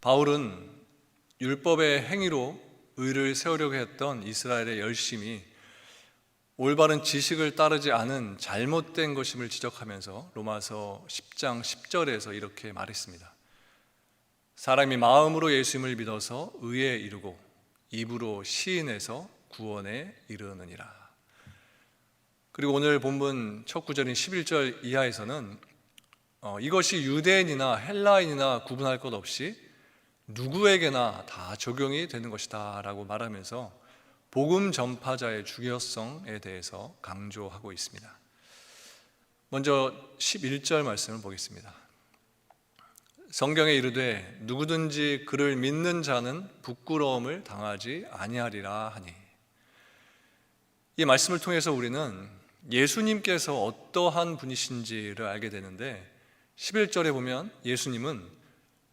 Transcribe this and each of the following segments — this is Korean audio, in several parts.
바울은 율법의 행위로 의를 세우려고 했던 이스라엘의 열심이 올바른 지식을 따르지 않은 잘못된 것임을 지적하면서 로마서 10장 10절에서 이렇게 말했습니다. 사람이 마음으로 예수님을 믿어서 의에 이르고 입으로 시인해서 구원에 이르느니라. 그리고 오늘 본문 첫 구절인 11절 이하에서는 이것이 유대인이나 헬라인이나 구분할 것 없이 누구에게나 다 적용이 되는 것이다 라고 말하면서 복음 전파자의 중요성에 대해서 강조하고 있습니다. 먼저 11절 말씀을 보겠습니다. 성경에 이르되 누구든지 그를 믿는 자는 부끄러움을 당하지 아니하리라 하니, 이 말씀을 통해서 우리는 예수님께서 어떠한 분이신지를 알게 되는데 11절에 보면 예수님은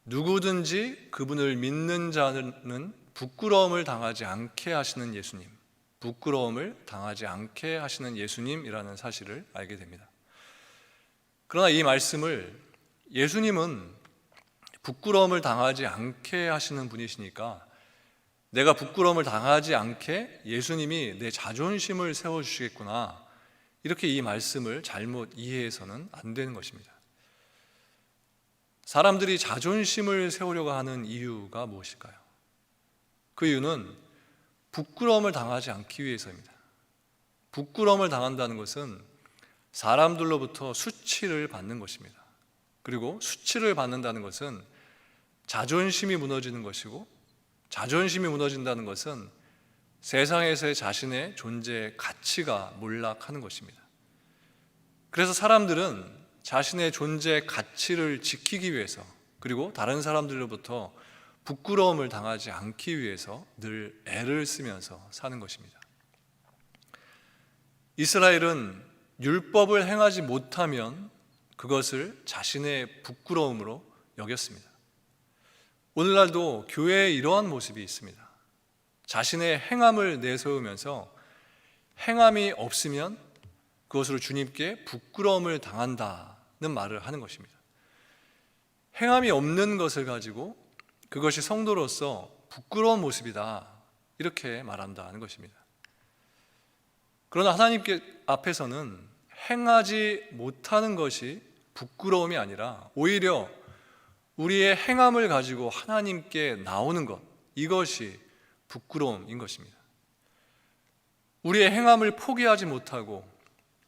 누구든지 그분을 믿는 자는 부끄러움을 당하지 않게 하시는 예수님, 부끄러움을 당하지 않게 하시는 예수님이라는 사실을 알게 됩니다. 그러나 이 말씀을 예수님은 부끄러움을 당하지 않게 하시는 분이시니까 내가 부끄러움을 당하지 않게 예수님이 내 자존심을 세워주시겠구나, 이렇게 이 말씀을 잘못 이해해서는 안 되는 것입니다. 사람들이 자존심을 세우려고 하는 이유가 무엇일까요? 그 이유는 부끄러움을 당하지 않기 위해서입니다. 부끄러움을 당한다는 것은 사람들로부터 수치를 받는 것입니다. 그리고 수치를 받는다는 것은 자존심이 무너지는 것이고, 자존심이 무너진다는 것은 세상에서의 자신의 존재의 가치가 몰락하는 것입니다. 그래서 사람들은 자신의 존재의 가치를 지키기 위해서, 그리고 다른 사람들로부터 부끄러움을 당하지 않기 위해서 늘 애를 쓰면서 사는 것입니다. 이스라엘은 율법을 행하지 못하면 그것을 자신의 부끄러움으로 여겼습니다. 오늘날도 교회에 이러한 모습이 있습니다. 자신의 행함을 내세우면서 행함이 없으면 그것으로 주님께 부끄러움을 당한다는 말을 하는 것입니다. 행함이 없는 것을 가지고 그것이 성도로서 부끄러운 모습이다, 이렇게 말한다는 것입니다. 그러나 하나님께 앞에서는 행하지 못하는 것이 부끄러움이 아니라 오히려 우리의 행함을 가지고 하나님께 나오는 것, 이것이 부끄러움인 것입니다. 우리의 행함을 포기하지 못하고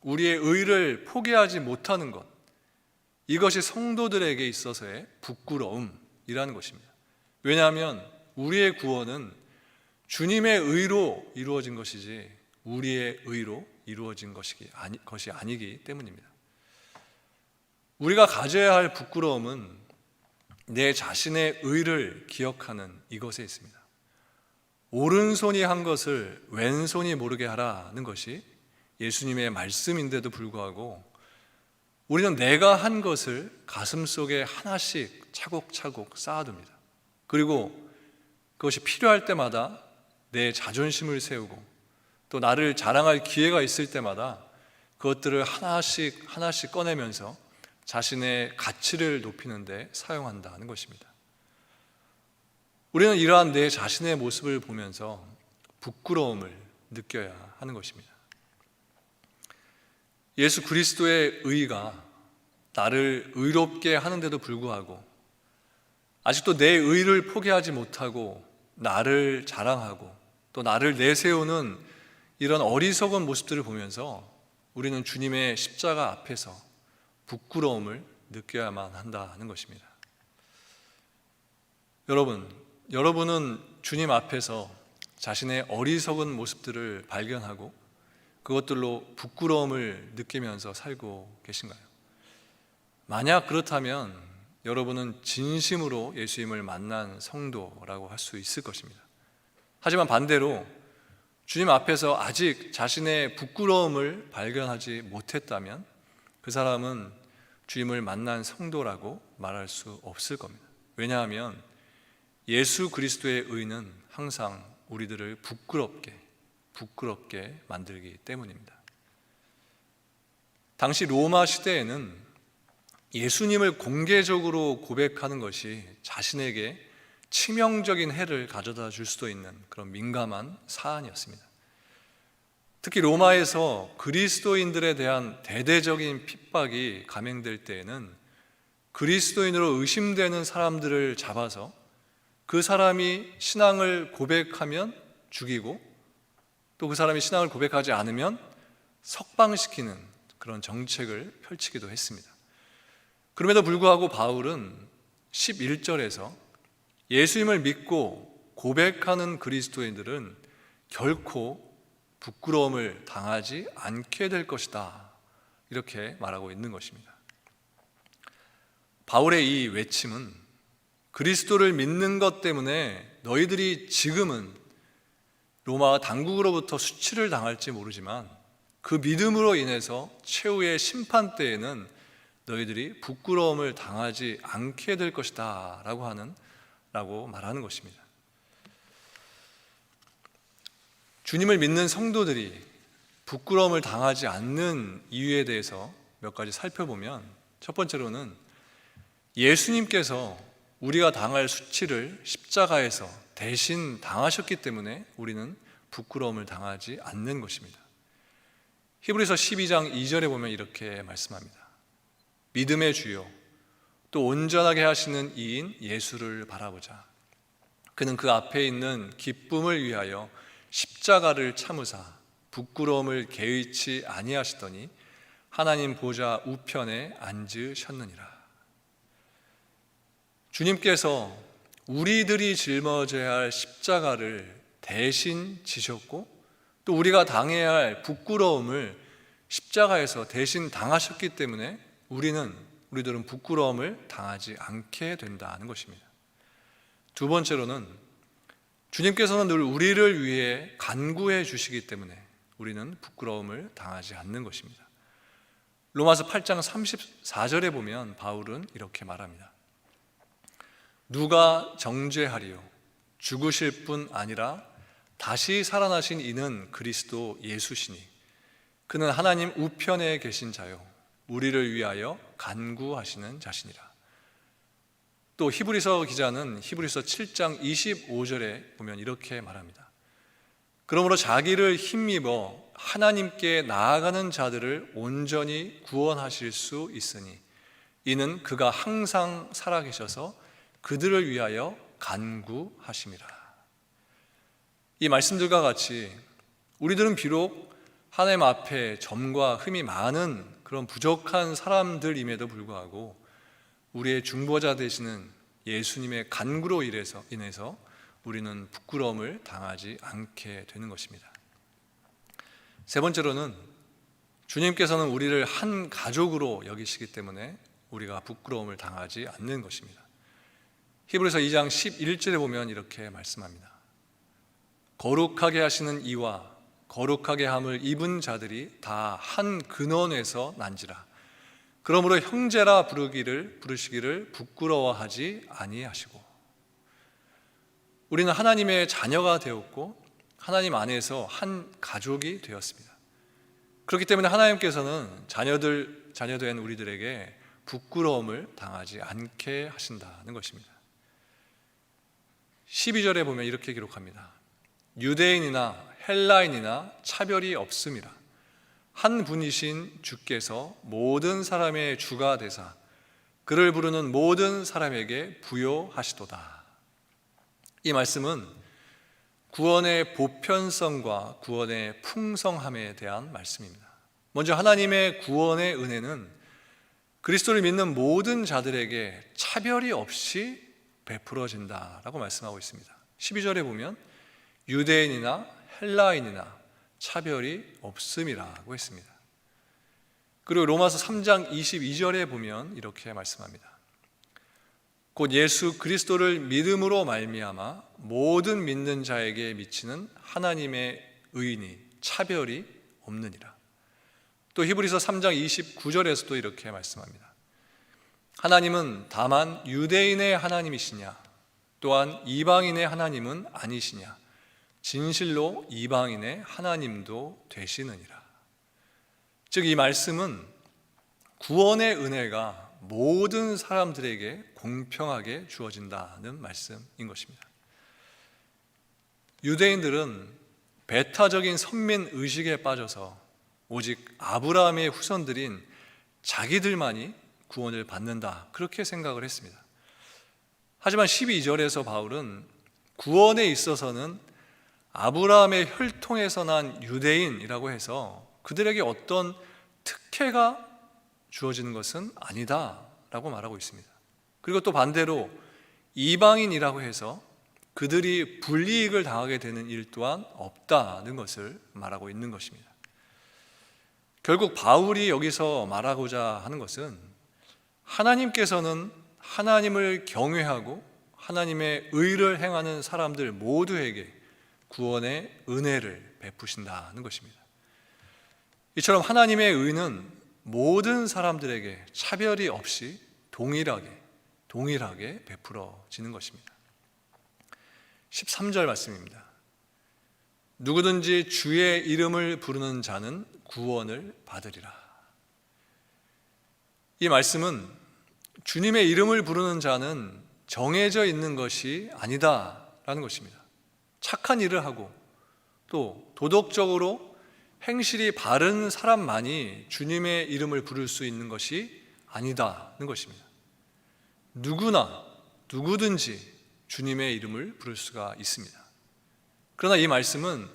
우리의 의를 포기하지 못하는 것, 이것이 성도들에게 있어서의 부끄러움이라는 것입니다. 왜냐하면 우리의 구원은 주님의 의로 이루어진 것이지 우리의 의로 이루어진 것이 아니기 때문입니다. 우리가 가져야 할 부끄러움은 내 자신의 의를 기억하는 이것에 있습니다. 오른손이 한 것을 왼손이 모르게 하라는 것이 예수님의 말씀인데도 불구하고 우리는 내가 한 것을 가슴속에 하나씩 차곡차곡 쌓아둡니다. 그리고 그것이 필요할 때마다 내 자존심을 세우고 또 나를 자랑할 기회가 있을 때마다 그것들을 하나씩 꺼내면서 자신의 가치를 높이는 데 사용한다는 것입니다. 우리는 이러한 내 자신의 모습을 보면서 부끄러움을 느껴야 하는 것입니다. 예수 그리스도의 의가 나를 의롭게 하는데도 불구하고 아직도 내 의를 포기하지 못하고 나를 자랑하고 또 나를 내세우는 이런 어리석은 모습들을 보면서 우리는 주님의 십자가 앞에서 부끄러움을 느껴야만 한다는 것입니다. 여러분은 주님 앞에서 자신의 어리석은 모습들을 발견하고 그것들로 부끄러움을 느끼면서 살고 계신가요? 만약 그렇다면 여러분은 진심으로 예수님을 만난 성도라고 할 수 있을 것입니다. 하지만 반대로 주님 앞에서 아직 자신의 부끄러움을 발견하지 못했다면 그 사람은 주님을 만난 성도라고 말할 수 없을 겁니다. 왜냐하면 예수 그리스도의 의는 항상 우리들을 부끄럽게 만들기 때문입니다. 당시 로마 시대에는 예수님을 공개적으로 고백하는 것이 자신에게 치명적인 해를 가져다 줄 수도 있는 그런 민감한 사안이었습니다. 특히 로마에서 그리스도인들에 대한 대대적인 핍박이 감행될 때에는 그리스도인으로 의심되는 사람들을 잡아서 그 사람이 신앙을 고백하면 죽이고 또 그 사람이 신앙을 고백하지 않으면 석방시키는 그런 정책을 펼치기도 했습니다. 그럼에도 불구하고 바울은 11절에서 예수님을 믿고 고백하는 그리스도인들은 결코 부끄러움을 당하지 않게 될 것이다, 이렇게 말하고 있는 것입니다. 바울의 이 외침은 그리스도를 믿는 것 때문에 너희들이 지금은 로마 당국으로부터 수치를 당할지 모르지만 그 믿음으로 인해서 최후의 심판 때에는 너희들이 부끄러움을 당하지 않게 될 것이다 라고 말하는 것입니다. 주님을 믿는 성도들이 부끄러움을 당하지 않는 이유에 대해서 몇 가지 살펴보면, 첫 번째로는 예수님께서 우리가 당할 수치를 십자가에서 대신 당하셨기 때문에 우리는 부끄러움을 당하지 않는 것입니다. 히브리서 12장 2절에 보면 이렇게 말씀합니다. 믿음의 주요 또 온전하게 하시는 이인 예수를 바라보자. 그는 그 앞에 있는 기쁨을 위하여 십자가를 참으사 부끄러움을 개의치 아니하시더니 하나님 보좌 우편에 앉으셨느니라. 주님께서 우리들이 짊어져야 할 십자가를 대신 지셨고 또 우리가 당해야 할 부끄러움을 십자가에서 대신 당하셨기 때문에 우리들은 부끄러움을 당하지 않게 된다는 것입니다. 두 번째로는 주님께서는 늘 우리를 위해 간구해 주시기 때문에 우리는 부끄러움을 당하지 않는 것입니다. 로마서 8장 34절에 보면 바울은 이렇게 말합니다. 누가 정죄하리요? 죽으실 뿐 아니라 다시 살아나신 이는 그리스도 예수시니 그는 하나님 우편에 계신 자요 우리를 위하여 간구하시는 자시니라. 또 히브리서 기자는 히브리서 7장 25절에 보면 이렇게 말합니다. 그러므로 자기를 힘입어 하나님께 나아가는 자들을 온전히 구원하실 수 있으니 이는 그가 항상 살아계셔서 그들을 위하여 간구하심이라. 이 말씀들과 같이 우리들은 비록 하나님 앞에 점과 흠이 많은 그런 부족한 사람들임에도 불구하고 우리의 중보자 되시는 예수님의 간구로 인해서 우리는 부끄러움을 당하지 않게 되는 것입니다. 세 번째로는 주님께서는 우리를 한 가족으로 여기시기 때문에 우리가 부끄러움을 당하지 않는 것입니다. 히브리서 2장 11절에 보면 이렇게 말씀합니다. 거룩하게 하시는 이와 거룩하게 함을 입은 자들이 다 한 근원에서 난지라. 그러므로 형제라 부르시기를 부끄러워하지 아니하시고. 우리는 하나님의 자녀가 되었고 하나님 안에서 한 가족이 되었습니다. 그렇기 때문에 하나님께서는 자녀된 우리들에게 부끄러움을 당하지 않게 하신다는 것입니다. 12절에 보면 이렇게 기록합니다. 유대인이나 헬라인이나 차별이 없음이라. 한 분이신 주께서 모든 사람의 주가 되사 그를 부르는 모든 사람에게 부요하시도다. 이 말씀은 구원의 보편성과 구원의 풍성함에 대한 말씀입니다. 먼저 하나님의 구원의 은혜는 그리스도를 믿는 모든 자들에게 차별이 없이 베풀어진다라고 말씀하고 있습니다. 12절에 보면 유대인이나 헬라인이나 차별이 없음이라고 했습니다. 그리고 로마서 3장 22절에 보면 이렇게 말씀합니다. 곧 예수 그리스도를 믿음으로 말미암아 모든 믿는 자에게 미치는 하나님의 의인이 차별이 없느니라. 또 히브리서 3장 29절에서도 이렇게 말씀합니다. 하나님은 다만 유대인의 하나님이시냐 또한 이방인의 하나님은 아니시냐 진실로 이방인의 하나님도 되시느니라. 즉 이 말씀은 구원의 은혜가 모든 사람들에게 공평하게 주어진다는 말씀인 것입니다. 유대인들은 배타적인 선민 의식에 빠져서 오직 아브라함의 후손들인 자기들만이 구원을 받는다, 그렇게 생각을 했습니다. 하지만 12절에서 바울은 구원에 있어서는 아브라함의 혈통에서 난 유대인이라고 해서 그들에게 어떤 특혜가 주어지는 것은 아니다라고 말하고 있습니다. 그리고 또 반대로 이방인이라고 해서 그들이 불이익을 당하게 되는 일 또한 없다는 것을 말하고 있는 것입니다. 결국 바울이 여기서 말하고자 하는 것은 하나님께서는 하나님을 경외하고 하나님의 의를 행하는 사람들 모두에게 구원의 은혜를 베푸신다는 것입니다. 이처럼 하나님의 의는 모든 사람들에게 차별이 없이 동일하게 베풀어지는 것입니다. 13절 말씀입니다. 누구든지 주의 이름을 부르는 자는 구원을 받으리라. 이 말씀은 주님의 이름을 부르는 자는 정해져 있는 것이 아니다라는 것입니다. 착한 일을 하고 또 도덕적으로 행실이 바른 사람만이 주님의 이름을 부를 수 있는 것이 아니다는 것입니다. 누구든지 주님의 이름을 부를 수가 있습니다. 그러나 이 말씀은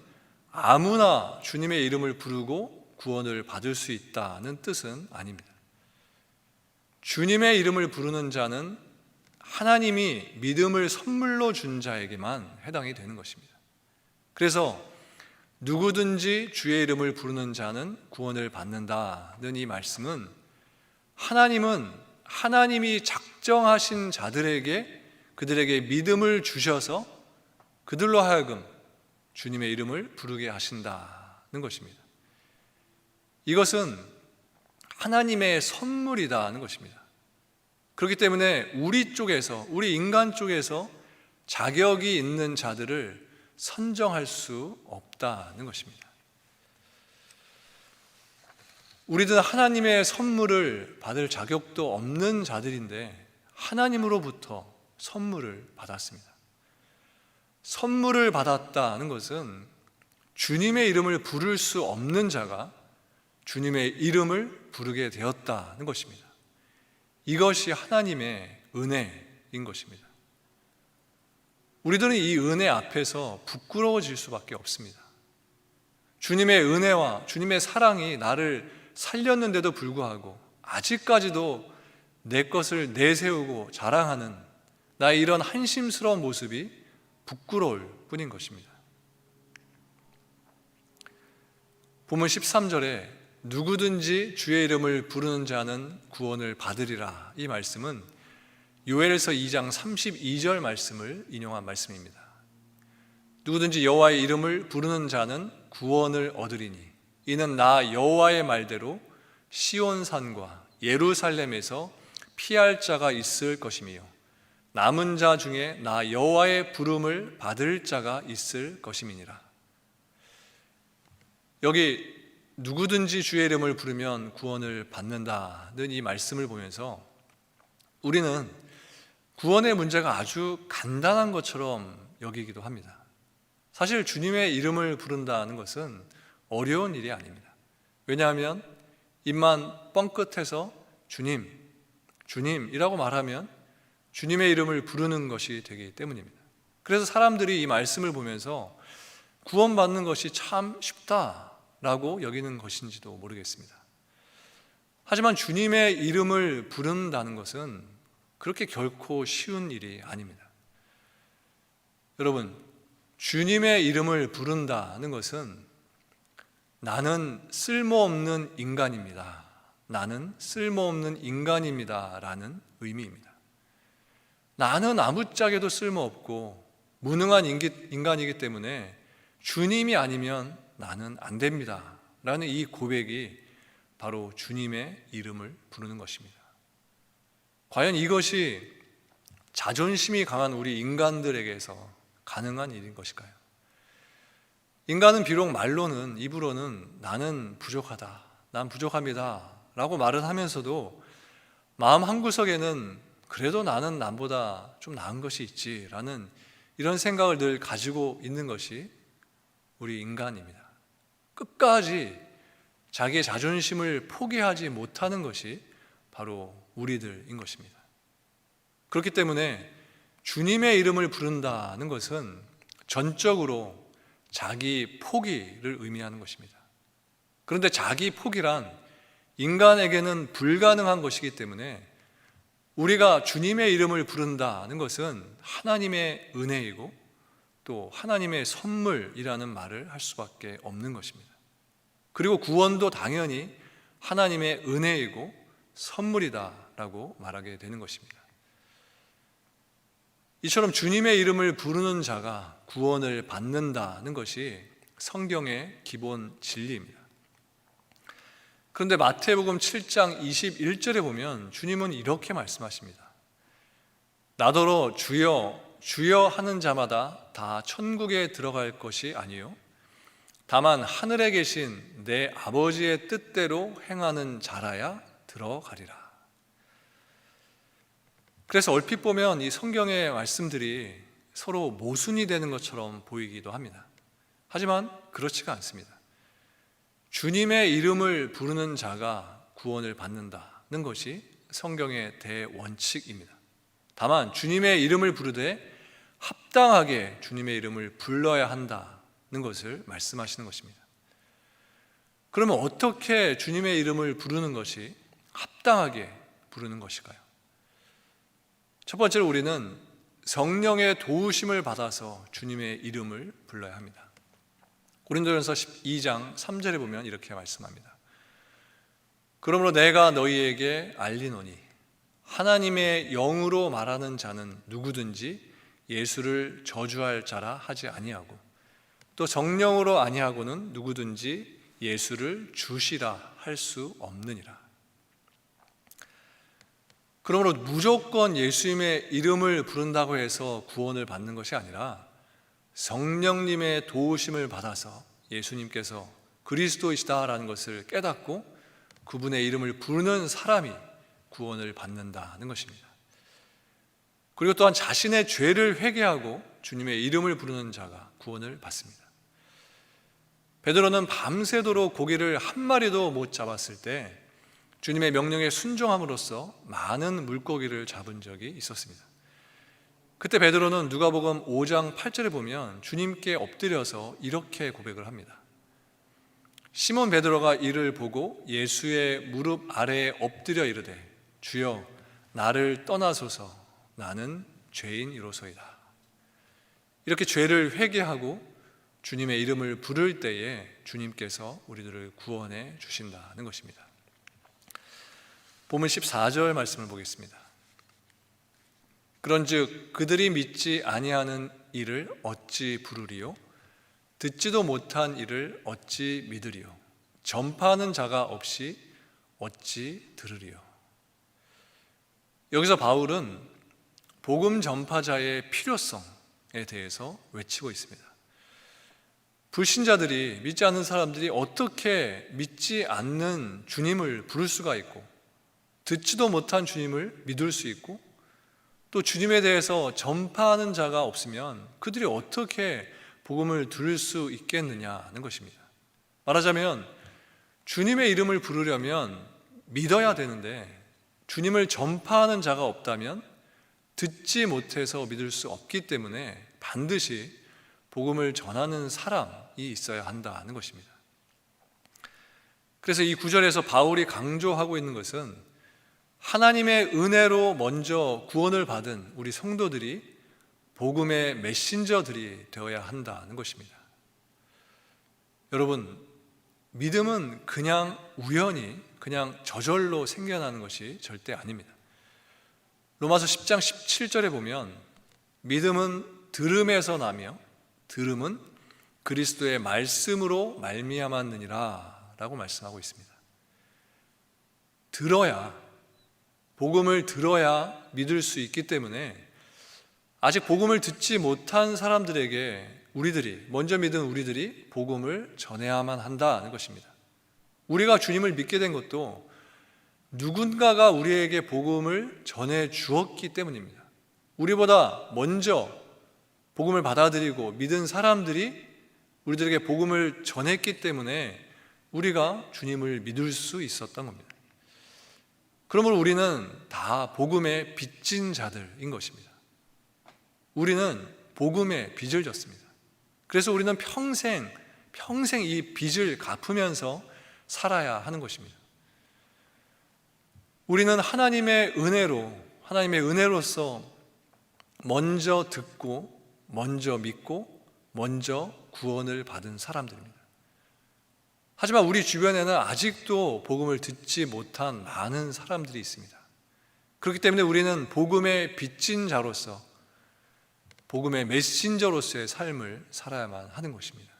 아무나 주님의 이름을 부르고 구원을 받을 수 있다는 뜻은 아닙니다. 주님의 이름을 부르는 자는 하나님이 믿음을 선물로 준 자에게만 해당이 되는 것입니다. 그래서 누구든지 주의 이름을 부르는 자는 구원을 받는다는 이 말씀은 하나님이 작정하신 자들에게 그들에게 믿음을 주셔서 그들로 하여금 주님의 이름을 부르게 하신다는 것입니다. 이것은 하나님의 선물이다는 것입니다. 그렇기 때문에 우리 인간 쪽에서 자격이 있는 자들을 선정할 수 없다는 것입니다. 우리들은 하나님의 선물을 받을 자격도 없는 자들인데 하나님으로부터 선물을 받았습니다. 선물을 받았다는 것은 주님의 이름을 부를 수 없는 자가 주님의 이름을 부르게 되었다는 것입니다. 이것이 하나님의 은혜인 것입니다. 우리들은 이 은혜 앞에서 부끄러워질 수밖에 없습니다. 주님의 은혜와 주님의 사랑이 나를 살렸는데도 불구하고 아직까지도 내 것을 내세우고 자랑하는 나의 이런 한심스러운 모습이 부끄러울 뿐인 것입니다. 본문 13절에 누구든지 주의 이름을 부르는 자는 구원을 받으리라, 이 말씀은 요엘서 2장 32절 말씀을 인용한 말씀입니다. 누구든지 여호와의 이름을 부르는 자는 구원을 얻으리니 이는 나 여호와의 말대로 시온산과 예루살렘에서 피할 자가 있을 것이며 남은 자 중에 나 여호와의 부름을 받을 자가 있을 것임이니라. 여기 누구든지 주의 이름을 부르면 구원을 받는다는 이 말씀을 보면서 우리는 구원의 문제가 아주 간단한 것처럼 여기기도 합니다. 사실 주님의 이름을 부른다는 것은 어려운 일이 아닙니다. 왜냐하면 입만 뻥끗해서 주님이라고 말하면 주님의 이름을 부르는 것이 되기 때문입니다. 그래서 사람들이 이 말씀을 보면서 구원받는 것이 참 쉽다라고 여기는 것인지도 모르겠습니다. 하지만 주님의 이름을 부른다는 것은 그렇게 결코 쉬운 일이 아닙니다. 여러분, 주님의 이름을 부른다는 것은 나는 쓸모없는 인간입니다. 나는 쓸모없는 인간입니다. 라는 의미입니다. 나는 아무짝에도 쓸모없고 무능한 인간이기 때문에 주님이 아니면 나는 안 됩니다. 라는 이 고백이 바로 주님의 이름을 부르는 것입니다. 과연 이것이 자존심이 강한 우리 인간들에게서 가능한 일인 것일까요? 인간은 비록 말로는, 입으로는 나는 부족하다, 난 부족합니다 라고 말을 하면서도 마음 한구석에는 그래도 나는 남보다 좀 나은 것이 있지라는 이런 생각을 늘 가지고 있는 것이 우리 인간입니다. 끝까지 자기의 자존심을 포기하지 못하는 것이 바로 우리들인 것입니다. 그렇기 때문에 주님의 이름을 부른다는 것은 전적으로 자기 포기를 의미하는 것입니다. 그런데 자기 포기란 인간에게는 불가능한 것이기 때문에 우리가 주님의 이름을 부른다는 것은 하나님의 은혜이고 또 하나님의 선물이라는 말을 할 수밖에 없는 것입니다. 그리고 구원도 당연히 하나님의 은혜이고 선물이다라고 말하게 되는 것입니다. 이처럼 주님의 이름을 부르는 자가 구원을 받는다는 것이 성경의 기본 진리입니다. 그런데 마태복음 7장 21절에 보면 주님은 이렇게 말씀하십니다. 나더러 주여 주여 하는 자마다 다 천국에 들어갈 것이 아니요 다만 하늘에 계신 내 아버지의 뜻대로 행하는 자라야 들어가리라. 그래서 얼핏 보면 이 성경의 말씀들이 서로 모순이 되는 것처럼 보이기도 합니다. 하지만 그렇지가 않습니다. 주님의 이름을 부르는 자가 구원을 받는다는 것이 성경의 대원칙입니다. 다만 주님의 이름을 부르되 합당하게 주님의 이름을 불러야 한다는 것을 말씀하시는 것입니다. 그러면 어떻게 주님의 이름을 부르는 것이 합당하게 부르는 것일까요? 첫 번째로 우리는 성령의 도우심을 받아서 주님의 이름을 불러야 합니다. 고린도전서 12장 3절에 보면 이렇게 말씀합니다. 그러므로 내가 너희에게 알리노니 하나님의 영으로 말하는 자는 누구든지 예수를 저주할 자라 하지 아니하고 또 성령으로 아니하고는 누구든지 예수를 주시라 할 수 없느니라. 그러므로 무조건 예수님의 이름을 부른다고 해서 구원을 받는 것이 아니라 성령님의 도우심을 받아서 예수님께서 그리스도이시다라는 것을 깨닫고 그분의 이름을 부르는 사람이 구원을 받는다는 것입니다. 그리고 또한 자신의 죄를 회개하고 주님의 이름을 부르는 자가 구원을 받습니다. 베드로는 밤새도록 고기를 한 마리도 못 잡았을 때 주님의 명령에 순종함으로써 많은 물고기를 잡은 적이 있었습니다. 그때 베드로는 누가복음 5장 8절에 보면 주님께 엎드려서 이렇게 고백을 합니다. 시몬 베드로가 이를 보고 예수의 무릎 아래에 엎드려 이르되 주여 나를 떠나소서 나는 죄인이로소이다. 이렇게 죄를 회개하고 주님의 이름을 부를 때에 주님께서 우리들을 구원해 주신다는 것입니다. 본문 14절 말씀을 보겠습니다. 그런즉 그들이 믿지 아니하는 이를 어찌 부르리요? 듣지도 못한 이를 어찌 믿으리요? 전파하는 자가 없이 어찌 들으리요? 여기서 바울은 복음 전파자의 필요성에 대해서 외치고 있습니다. 불신자들이, 믿지 않는 사람들이 어떻게 믿지 않는 주님을 부를 수가 있고 듣지도 못한 주님을 믿을 수 있고 또 주님에 대해서 전파하는 자가 없으면 그들이 어떻게 복음을 들을 수 있겠느냐는 것입니다. 말하자면 주님의 이름을 부르려면 믿어야 되는데 주님을 전파하는 자가 없다면 듣지 못해서 믿을 수 없기 때문에 반드시 복음을 전하는 사람이 있어야 한다는 것입니다. 그래서 이 구절에서 바울이 강조하고 있는 것은 하나님의 은혜로 먼저 구원을 받은 우리 성도들이 복음의 메신저들이 되어야 한다는 것입니다. 여러분, 믿음은 그냥 우연히, 그냥 저절로 생겨나는 것이 절대 아닙니다. 로마서 10장 17절에 보면 믿음은 들음에서 나며 들음은 그리스도의 말씀으로 말미암았느니라 라고 말씀하고 있습니다. 복음을 들어야 믿을 수 있기 때문에 아직 복음을 듣지 못한 사람들에게 먼저 믿은 우리들이 복음을 전해야만 한다는 것입니다. 우리가 주님을 믿게 된 것도 누군가가 우리에게 복음을 전해 주었기 때문입니다. 우리보다 먼저 복음을 받아들이고 믿은 사람들이 우리들에게 복음을 전했기 때문에 우리가 주님을 믿을 수 있었던 겁니다. 그러므로 우리는 다 복음의 빚진 자들인 것입니다. 우리는 복음의 빚을 졌습니다. 그래서 우리는 평생 이 빚을 갚으면서 살아야 하는 것입니다. 우리는 하나님의 은혜로서 먼저 듣고, 먼저 믿고, 먼저 구원을 받은 사람들입니다. 하지만 우리 주변에는 아직도 복음을 듣지 못한 많은 사람들이 있습니다. 그렇기 때문에 우리는 복음의 빚진 자로서, 복음의 메신저로서의 삶을 살아야만 하는 것입니다.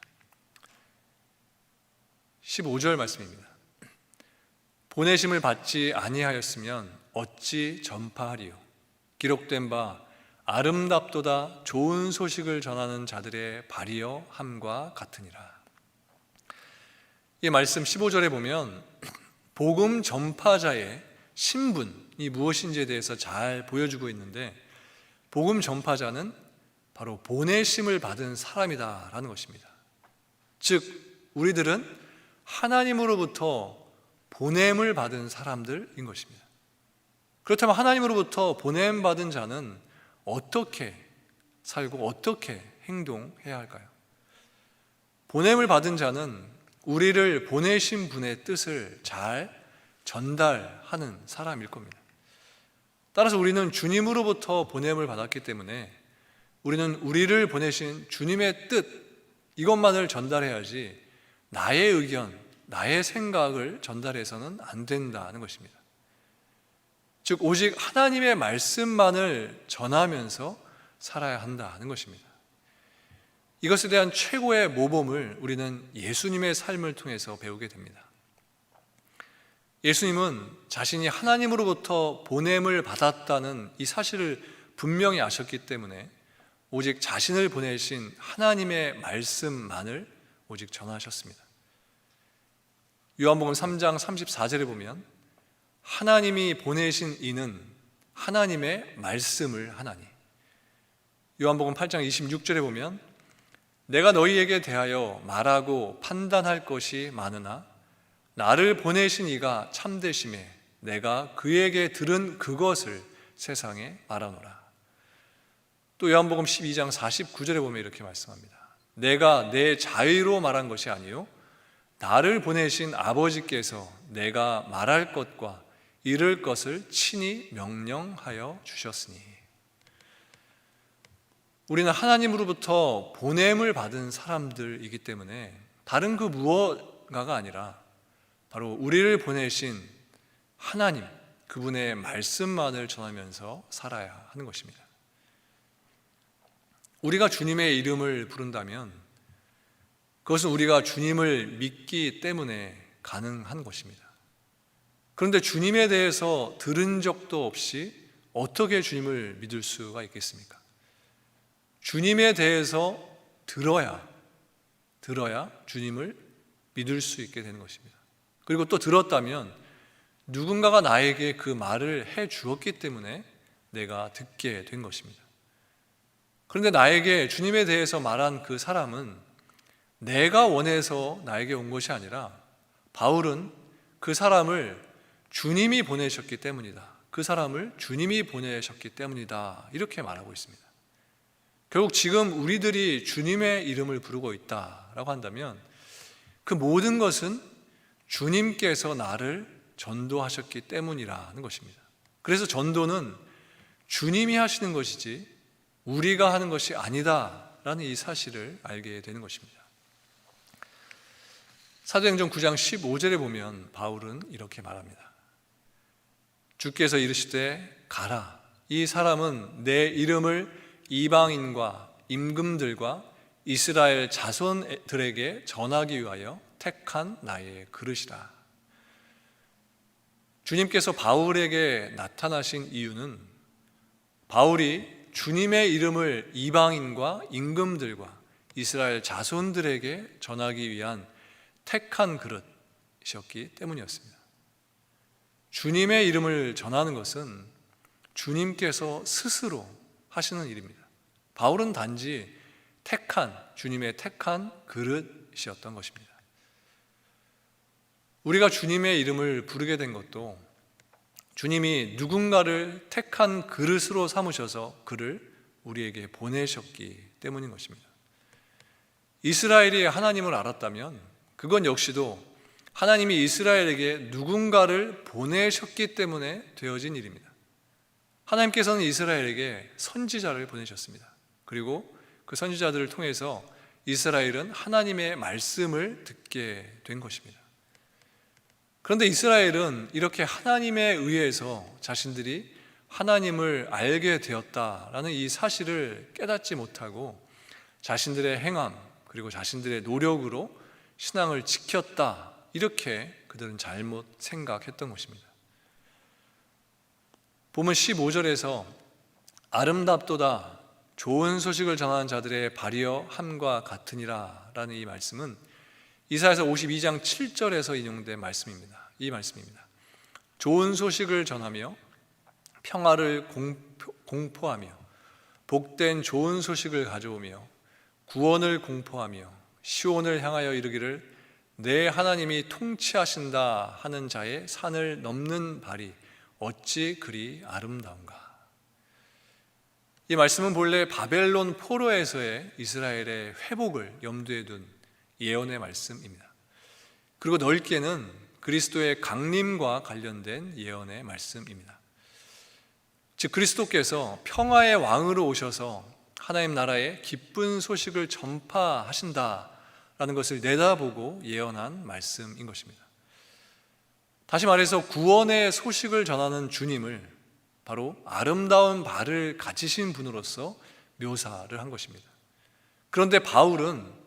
15절 말씀입니다. 보내심을 받지 아니하였으면 어찌 전파하리요? 기록된 바 아름답도다 좋은 소식을 전하는 자들의 발이여 함과 같으니라. 이 말씀 15절에 보면 복음 전파자의 신분이 무엇인지에 대해서 잘 보여주고 있는데, 복음 전파자는 바로 보내심을 받은 사람이다라는 것입니다. 즉 우리들은 하나님으로부터 보냄을 받은 사람들인 것입니다. 그렇다면 하나님으로부터 보냄받은 자는 어떻게 살고 어떻게 행동해야 할까요? 보냄을 받은 자는 우리를 보내신 분의 뜻을 잘 전달하는 사람일 겁니다. 따라서 우리는 주님으로부터 보냄을 받았기 때문에 우리는 우리를 보내신 주님의 뜻, 이것만을 전달해야지 나의 의견, 나의 생각을 전달해서는 안 된다는 것입니다. 즉 오직 하나님의 말씀만을 전하면서 살아야 한다는 것입니다. 이것에 대한 최고의 모범을 우리는 예수님의 삶을 통해서 배우게 됩니다. 예수님은 자신이 하나님으로부터 보냄을 받았다는 이 사실을 분명히 아셨기 때문에 오직 자신을 보내신 하나님의 말씀만을 오직 전하셨습니다. 요한복음 3장 34절에 보면 하나님이 보내신 이는 하나님의 말씀을 하나니, 요한복음 8장 26절에 보면 내가 너희에게 대하여 말하고 판단할 것이 많으나 나를 보내신 이가 참되심에 내가 그에게 들은 그것을 세상에 말하노라. 또 요한복음 12장 49절에 보면 이렇게 말씀합니다. 내가 내 자의로 말한 것이 아니요 나를 보내신 아버지께서 내가 말할 것과 이를 것을 친히 명령하여 주셨으니. 우리는 하나님으로부터 보냄을 받은 사람들이기 때문에 다른 그 무엇가가 아니라 바로 우리를 보내신 하나님, 그분의 말씀만을 전하면서 살아야 하는 것입니다. 우리가 주님의 이름을 부른다면 그것은 우리가 주님을 믿기 때문에 가능한 것입니다. 그런데 주님에 대해서 들은 적도 없이 어떻게 주님을 믿을 수가 있겠습니까? 주님에 대해서 들어야 주님을 믿을 수 있게 되는 것입니다. 그리고 또 들었다면 누군가가 나에게 그 말을 해 주었기 때문에 내가 듣게 된 것입니다. 그런데 나에게 주님에 대해서 말한 그 사람은 내가 원해서 나에게 온 것이 아니라 바울은 그 사람을 주님이 보내셨기 때문이다. 그 사람을 주님이 보내셨기 때문이다. 이렇게 말하고 있습니다. 결국 지금 우리들이 주님의 이름을 부르고 있다라고 한다면 그 모든 것은 주님께서 나를 전도하셨기 때문이라는 것입니다. 그래서 전도는 주님이 하시는 것이지 우리가 하는 것이 아니다라는 이 사실을 알게 되는 것입니다. 사도행전 9장 15절에 보면 바울은 이렇게 말합니다. 주께서 이르시되 가라. 이 사람은 내 이름을 이방인과 임금들과 이스라엘 자손들에게 전하기 위하여 택한 나의 그릇이라. 주님께서 바울에게 나타나신 이유는 바울이 주님의 이름을 이방인과 임금들과 이스라엘 자손들에게 전하기 위한 택한 그릇이었기 때문이었습니다. 주님의 이름을 전하는 것은 주님께서 스스로 하시는 일입니다. 바울은 단지 주님의 택한 그릇이었던 것입니다. 우리가 주님의 이름을 부르게 된 것도 주님이 누군가를 택한 그릇으로 삼으셔서 그를 우리에게 보내셨기 때문인 것입니다. 이스라엘이 하나님을 알았다면 그건 역시도 하나님이 이스라엘에게 누군가를 보내셨기 때문에 되어진 일입니다. 하나님께서는 이스라엘에게 선지자를 보내셨습니다. 그리고 그 선지자들을 통해서 이스라엘은 하나님의 말씀을 듣게 된 것입니다. 그런데 이스라엘은 이렇게 하나님에 의해서 자신들이 하나님을 알게 되었다라는 이 사실을 깨닫지 못하고 자신들의 행함 그리고 자신들의 노력으로 신앙을 지켰다, 이렇게 그들은 잘못 생각했던 것입니다. 보면 15절에서 아름답도다 좋은 소식을 전하는 자들의 발이여 함과 같으니라 라는 이 말씀은 이사야서 52장 7절에서 인용된 말씀입니다. 이 말씀입니다. 좋은 소식을 전하며 평화를 공포하며 복된 좋은 소식을 가져오며 구원을 공포하며 시온을 향하여 이르기를 내 하나님이 통치하신다 하는 자의 산을 넘는 발이 어찌 그리 아름다운가. 이 말씀은 본래 바벨론 포로에서의 이스라엘의 회복을 염두에 둔 예언의 말씀입니다. 그리고 넓게는 그리스도의 강림과 관련된 예언의 말씀입니다. 즉 그리스도께서 평화의 왕으로 오셔서 하나님 나라의 기쁜 소식을 전파하신다라는 것을 내다보고 예언한 말씀인 것입니다. 다시 말해서 구원의 소식을 전하는 주님을 바로 아름다운 발을 가지신 분으로서 묘사를 한 것입니다. 그런데 바울은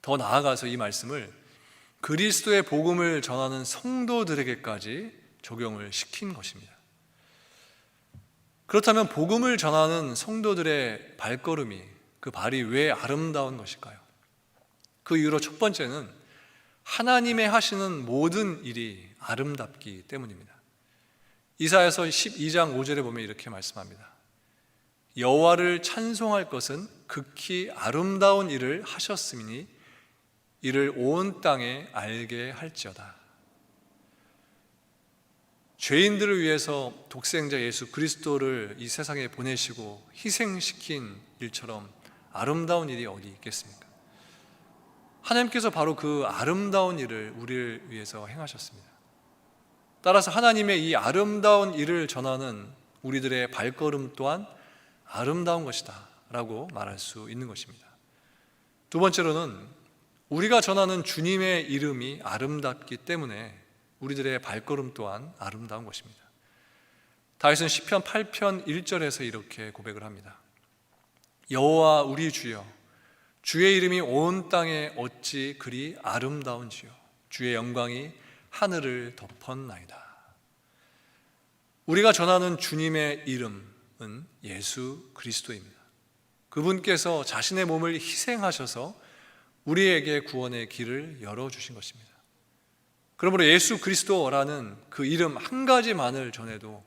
더 나아가서 이 말씀을 그리스도의 복음을 전하는 성도들에게까지 적용을 시킨 것입니다. 그렇다면 복음을 전하는 성도들의 발걸음이, 그 발이 왜 아름다운 것일까요? 그 이유로 첫 번째는 하나님의 하시는 모든 일이 아름답기 때문입니다. 이사야서 12장 5절에 보면 이렇게 말씀합니다. 여호와를 찬송할 것은 극히 아름다운 일을 하셨으니 이를 온 땅에 알게 할지어다. 죄인들을 위해서 독생자 예수 그리스도를 이 세상에 보내시고 희생시킨 일처럼 아름다운 일이 어디 있겠습니까? 하나님께서 바로 그 아름다운 일을 우리를 위해서 행하셨습니다. 따라서 하나님의 이 아름다운 일을 전하는 우리들의 발걸음 또한 아름다운 것이다 라고 말할 수 있는 것입니다. 두 번째로는 우리가 전하는 주님의 이름이 아름답기 때문에 우리들의 발걸음 또한 아름다운 것입니다. 다윗은 시편 8편 1절에서 이렇게 고백을 합니다. 여호와 우리 주여, 주의 이름이 온 땅에 어찌 그리 아름다운지요. 주의 영광이 하늘을 덮었나이다. 우리가 전하는 주님의 이름은 예수 그리스도입니다. 그분께서 자신의 몸을 희생하셔서 우리에게 구원의 길을 열어주신 것입니다. 그러므로 예수 그리스도라는 그 이름 한 가지만을 전해도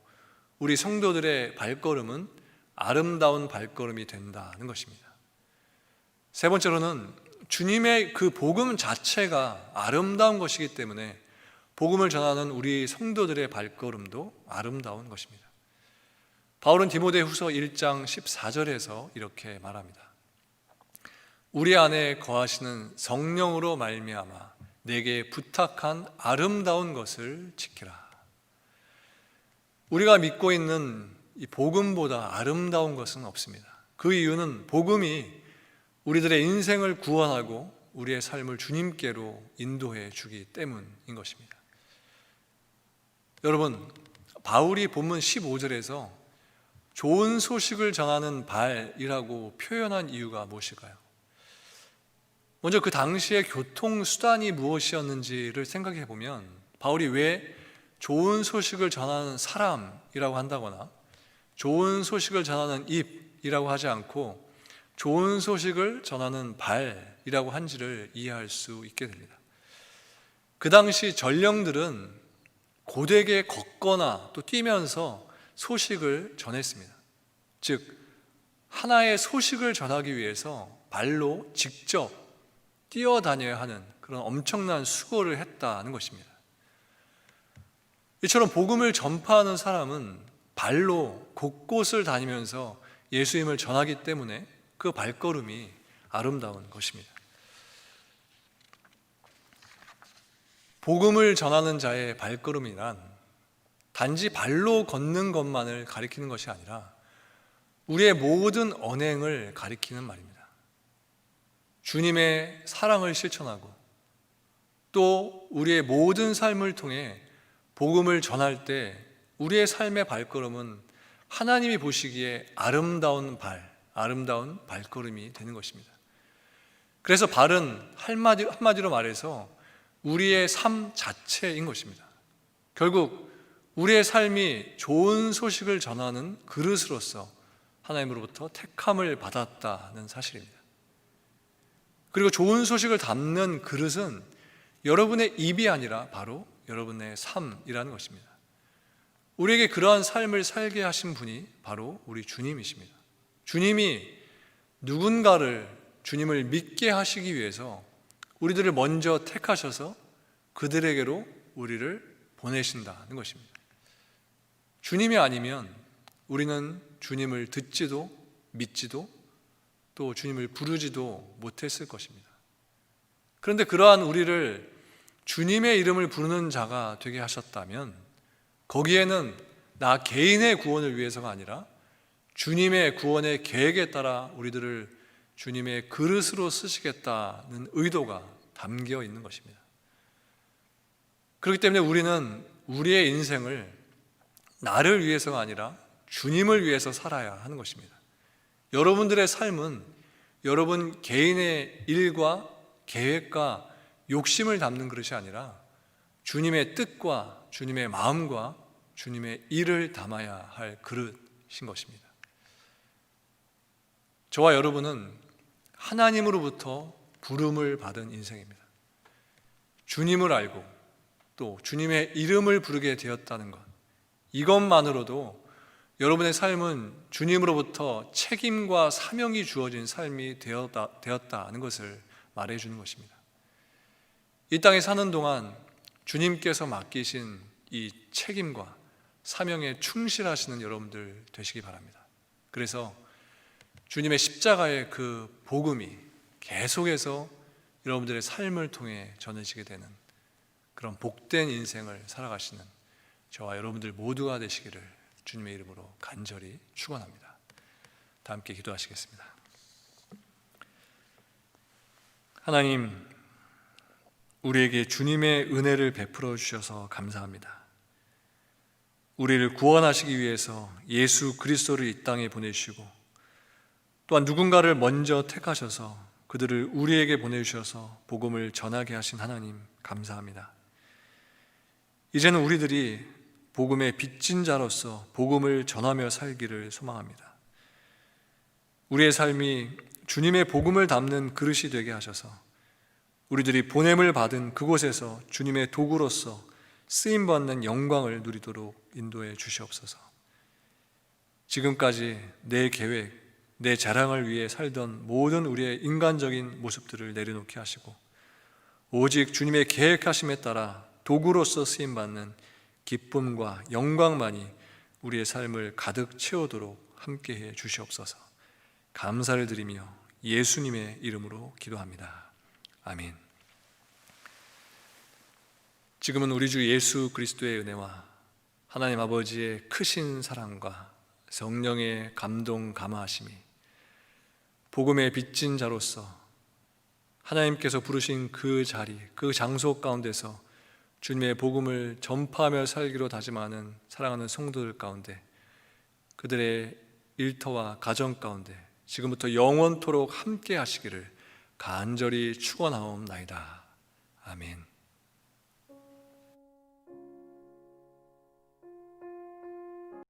우리 성도들의 발걸음은 아름다운 발걸음이 된다는 것입니다. 세 번째로는 주님의 그 복음 자체가 아름다운 것이기 때문에 복음을 전하는 우리 성도들의 발걸음도 아름다운 것입니다. 바울은 디모데후서 1장 14절에서 이렇게 말합니다. 우리 안에 거하시는 성령으로 말미암아 내게 부탁한 아름다운 것을 지키라. 우리가 믿고 있는 이 복음보다 아름다운 것은 없습니다. 그 이유는 복음이 우리들의 인생을 구원하고 우리의 삶을 주님께로 인도해 주기 때문인 것입니다. 여러분, 바울이 본문 15절에서 좋은 소식을 전하는 발이라고 표현한 이유가 무엇일까요? 먼저 그 당시의 교통수단이 무엇이었는지를 생각해 보면 바울이 왜 좋은 소식을 전하는 사람이라고 한다거나 좋은 소식을 전하는 입이라고 하지 않고 좋은 소식을 전하는 발이라고 한지를 이해할 수 있게 됩니다. 그 당시 전령들은 고되게 걷거나 또 뛰면서 소식을 전했습니다. 즉 하나의 소식을 전하기 위해서 발로 직접 뛰어다녀야 하는 그런 엄청난 수고를 했다는 것입니다. 이처럼 복음을 전파하는 사람은 발로 곳곳을 다니면서 예수님을 전하기 때문에 그 발걸음이 아름다운 것입니다. 복음을 전하는 자의 발걸음이란 단지 발로 걷는 것만을 가리키는 것이 아니라 우리의 모든 언행을 가리키는 말입니다. 주님의 사랑을 실천하고 또 우리의 모든 삶을 통해 복음을 전할 때 우리의 삶의 발걸음은 하나님이 보시기에 아름다운 발걸음이 되는 것입니다. 그래서 발은 한마디로 말해서 우리의 삶 자체인 것입니다. 결국 우리의 삶이 좋은 소식을 전하는 그릇으로서 하나님으로부터 택함을 받았다는 사실입니다. 그리고 좋은 소식을 담는 그릇은 여러분의 입이 아니라 바로 여러분의 삶이라는 것입니다. 우리에게 그러한 삶을 살게 하신 분이 바로 우리 주님이십니다. 주님이 누군가를 주님을 믿게 하시기 위해서 우리들을 먼저 택하셔서 그들에게로 우리를 보내신다는 것입니다. 주님이 아니면 우리는 주님을 듣지도 믿지도 또 주님을 부르지도 못했을 것입니다. 그런데 그러한 우리를 주님의 이름을 부르는 자가 되게 하셨다면 거기에는 나 개인의 구원을 위해서가 아니라 주님의 구원의 계획에 따라 우리들을 주님의 그릇으로 쓰시겠다는 의도가 담겨 있는 것입니다. 그렇기 때문에 우리는 우리의 인생을 나를 위해서가 아니라 주님을 위해서 살아야 하는 것입니다. 여러분들의 삶은 여러분 개인의 일과 계획과 욕심을 담는 그릇이 아니라 주님의 뜻과 주님의 마음과 주님의 일을 담아야 할 그릇인 것입니다. 저와 여러분은 하나님으로부터 부름을 받은 인생입니다. 주님을 알고 또 주님의 이름을 부르게 되었다는 것, 이것만으로도 여러분의 삶은 주님으로부터 책임과 사명이 주어진 삶이 되었다는 것을 말해주는 것입니다. 이 땅에 사는 동안 주님께서 맡기신 이 책임과 사명에 충실하시는 여러분들 되시기 바랍니다. 그래서 주님의 십자가의 그 복음이 계속해서 여러분들의 삶을 통해 전해지게 되는 그런 복된 인생을 살아가시는 저와 여러분들 모두가 되시기를 주님의 이름으로 간절히 축원합니다. 다 함께 기도하시겠습니다. 하나님, 우리에게 주님의 은혜를 베풀어 주셔서 감사합니다. 우리를 구원하시기 위해서 예수 그리스도를 이 땅에 보내주시고 또한 누군가를 먼저 택하셔서 그들을 우리에게 보내주셔서 복음을 전하게 하신 하나님 감사합니다. 이제는 우리들이 복음의 빚진 자로서 복음을 전하며 살기를 소망합니다. 우리의 삶이 주님의 복음을 담는 그릇이 되게 하셔서 우리들이 보냄을 받은 그곳에서 주님의 도구로서 쓰임받는 영광을 누리도록 인도해 주시옵소서. 지금까지 내 계획, 내 자랑을 위해 살던 모든 우리의 인간적인 모습들을 내려놓게 하시고 오직 주님의 계획하심에 따라 도구로서 쓰임받는 기쁨과 영광만이 우리의 삶을 가득 채우도록 함께해 주시옵소서. 감사를 드리며 예수님의 이름으로 기도합니다. 아멘. 지금은 우리 주 예수 그리스도의 은혜와 하나님 아버지의 크신 사랑과 성령의 감동 감화하심이 복음의 빚진 자로서 하나님께서 부르신 그 자리, 그 장소 가운데서 주님의 복음을 전파하며 살기로 다짐하는 사랑하는 성도들 가운데 그들의 일터와 가정 가운데 지금부터 영원토록 함께 하시기를 간절히 축원하옵나이다. 아멘.